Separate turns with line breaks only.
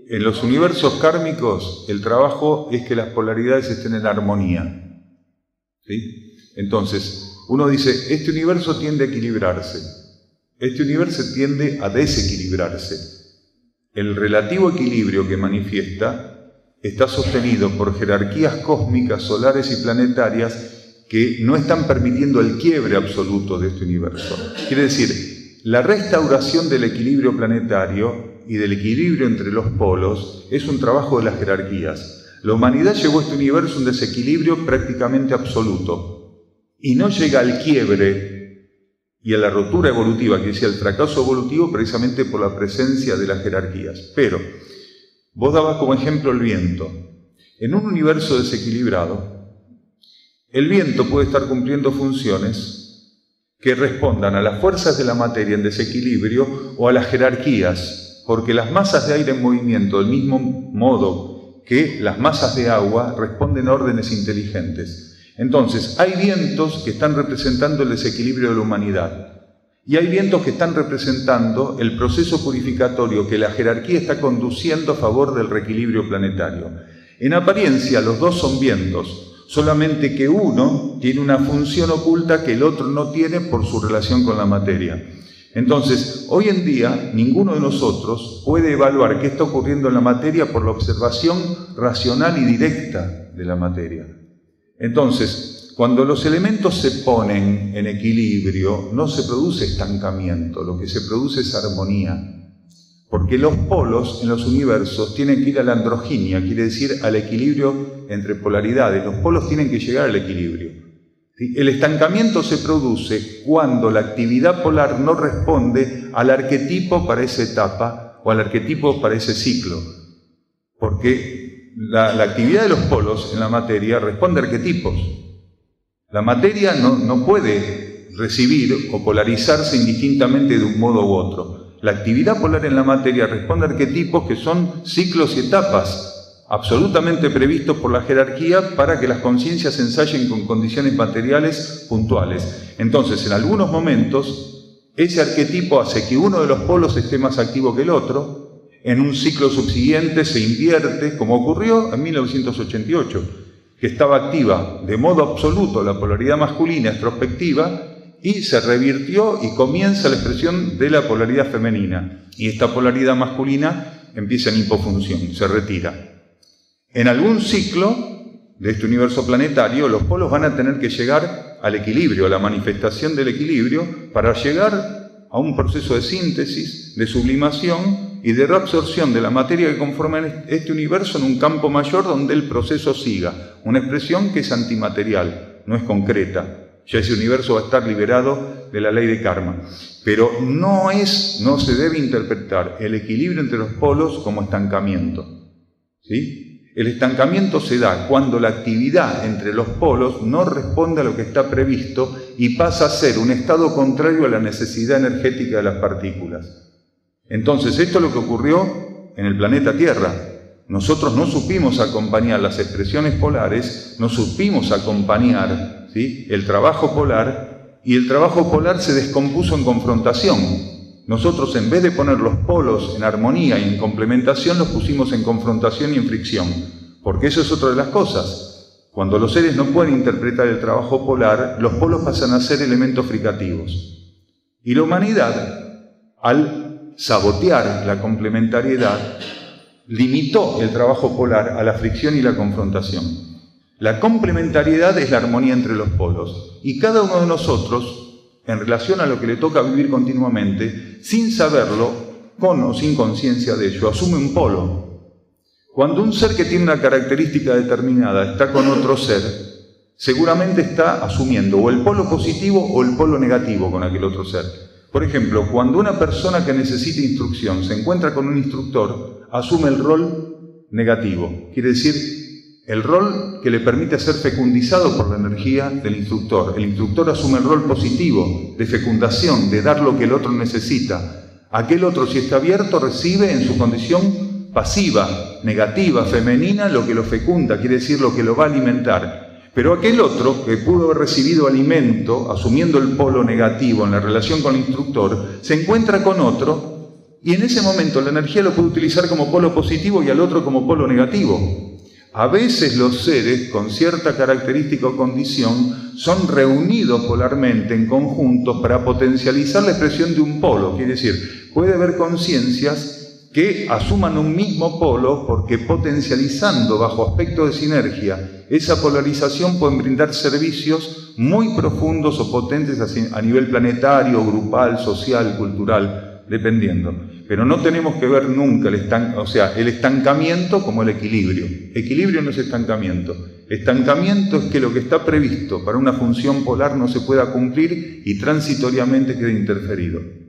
En los universos kármicos, el trabajo es que las polaridades estén en armonía. ¿Sí? Entonces, uno dice, este universo tiende a equilibrarse, este universo tiende a desequilibrarse. El relativo equilibrio que manifiesta está sostenido por jerarquías cósmicas, solares y planetarias que no están permitiendo el quiebre absoluto de este universo. Quiere decir, la restauración del equilibrio planetario y del equilibrio entre los polos es un trabajo de las jerarquías. La humanidad llevó a este universo a un desequilibrio prácticamente absoluto y no llega al quiebre y a la rotura evolutiva, que decía el fracaso evolutivo, precisamente por la presencia de las jerarquías. Pero vos dabas como ejemplo el viento. En un universo desequilibrado, el viento puede estar cumpliendo funciones que respondan a las fuerzas de la materia en desequilibrio o a las jerarquías, porque las masas de aire en movimiento, del mismo modo que las masas de agua, responden a órdenes inteligentes. Entonces, hay vientos que están representando el desequilibrio de la humanidad y hay vientos que están representando el proceso purificatorio que la jerarquía está conduciendo a favor del reequilibrio planetario. En apariencia, los dos son vientos, solamente que uno tiene una función oculta que el otro no tiene por su relación con la materia. Entonces, hoy en día, ninguno de nosotros puede evaluar qué está ocurriendo en la materia por la observación racional y directa de la materia. Entonces, cuando los elementos se ponen en equilibrio, no se produce estancamiento, lo que se produce es armonía. Porque los polos en los universos tienen que ir a la androginia, quiere decir al equilibrio entre polaridades. Los polos tienen que llegar al equilibrio. El estancamiento se produce cuando la actividad polar no responde al arquetipo para esa etapa o al arquetipo para ese ciclo. Porque la actividad de los polos en la materia responde a arquetipos. La materia no puede recibir o polarizarse indistintamente de un modo u otro. La actividad polar en la materia responde a arquetipos que son ciclos y etapas absolutamente previstos por la jerarquía para que las conciencias ensayen con condiciones materiales puntuales. Entonces, en algunos momentos, ese arquetipo hace que uno de los polos esté más activo que el otro, en un ciclo subsiguiente se invierte, como ocurrió en 1988, que estaba activa de modo absoluto la polaridad masculina extrospectiva y se revirtió y comienza la expresión de la polaridad femenina. Y esta polaridad masculina empieza en hipofunción, se retira. En algún ciclo de este universo planetario, los polos van a tener que llegar al equilibrio, a la manifestación del equilibrio, para llegar a un proceso de síntesis, de sublimación y de reabsorción de la materia que conforma este universo en un campo mayor donde el proceso siga. Una expresión que es antimaterial, no es concreta. Ya ese universo va a estar liberado de la ley de karma. Pero no se debe interpretar el equilibrio entre los polos como estancamiento. ¿Sí? El estancamiento se da cuando la actividad entre los polos no responde a lo que está previsto y pasa a ser un estado contrario a la necesidad energética de las partículas. Entonces, esto es lo que ocurrió en el planeta Tierra. Nosotros no supimos acompañar las expresiones polares, no supimos acompañar, ¿sí?, el trabajo polar, y el trabajo polar se descompuso en confrontación. Nosotros, en vez de poner los polos en armonía y en complementación, los pusimos en confrontación y en fricción. Porque eso es otra de las cosas. Cuando los seres no pueden interpretar el trabajo polar, los polos pasan a ser elementos fricativos. Y la humanidad, al sabotear la complementariedad, limitó el trabajo polar a la fricción y la confrontación. La complementariedad es la armonía entre los polos. Y cada uno de nosotros, en relación a lo que le toca vivir continuamente, sin saberlo, con o sin conciencia de ello, asume un polo. Cuando un ser que tiene una característica determinada está con otro ser, seguramente está asumiendo o el polo positivo o el polo negativo con aquel otro ser. Por ejemplo, cuando una persona que necesita instrucción se encuentra con un instructor, asume el rol negativo. Quiere decir, el rol que le permite ser fecundizado por la energía del instructor. El instructor asume el rol positivo, de fecundación, de dar lo que el otro necesita. Aquel otro, si está abierto, recibe en su condición pasiva, negativa, femenina, lo que lo fecunda, quiere decir lo que lo va a alimentar. Pero aquel otro, que pudo haber recibido alimento, asumiendo el polo negativo en la relación con el instructor, se encuentra con otro Y en ese momento la energía lo puede utilizar como polo positivo y al otro como polo negativo. A veces los seres con cierta característica o condición son reunidos polarmente en conjuntos para potencializar la expresión de un polo. Quiere decir, puede haber conciencias que asuman un mismo polo porque potencializando bajo aspecto de sinergia esa polarización pueden brindar servicios muy profundos o potentes a nivel planetario, grupal, social, cultural, dependiendo. Pero no tenemos que ver nunca el estancamiento como el equilibrio. Equilibrio no es estancamiento. Estancamiento es que lo que está previsto para una función polar no se pueda cumplir y transitoriamente quede interferido.